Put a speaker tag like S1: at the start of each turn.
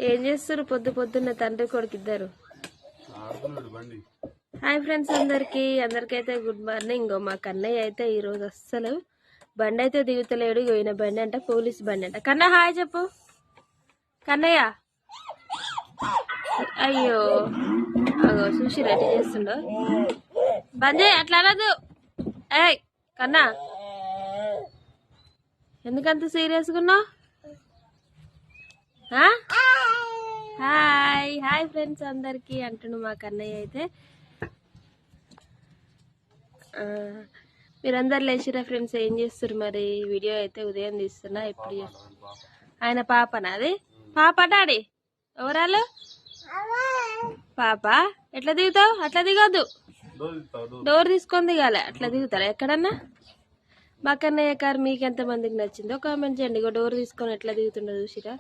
S1: ఏం చేస్తారు పొద్దు పొద్దున్న తండ్రి కొడుకు ఇద్దరు? హాయ్ ఫ్రెండ్స్, అందరికైతే గుడ్ మార్నింగ్. మా కన్నయ్య అయితే ఈరోజు అస్సలు బండి అయితే దిగుతలేడు. పోయిన బండి అంట పోలీస్ బండి అంట. కన్నా హాయ్ చెప్పు కన్నయ్య. అయ్యో అగో చూసి రెడీ చేస్తుండో. బంద్ చేయి, అట్లా అనదు. ఏయ్ కన్నా, ఎందుకంత సీరియస్గా ఉన్నావు? హాయ్ హాయ్ ఫ్రెండ్స్ అందరికి అంటుండు మా కన్నయ్య అయితే. మీరందరు లేచిరా ఫ్రెండ్స్? ఏం చేస్తారు మరి? వీడియో అయితే ఉదయం తీస్తున్నా. ఎప్పుడు ఆయన పాపనా? అది పాప డాడీ ఎవరాలు? పాప ఎట్లా దిగుతావు? అట్లా దిగొద్దు, డోర్ తీసుకొని దిగాలి. అట్లా దిగుతారా ఎక్కడన్నా? మా కన్నయ్య కారు మీకు ఎంతమందికి నచ్చిందో కామెంట్ చేయండి. డోర్ తీసుకొని ఎట్లా దిగుతుండో చూసిరా.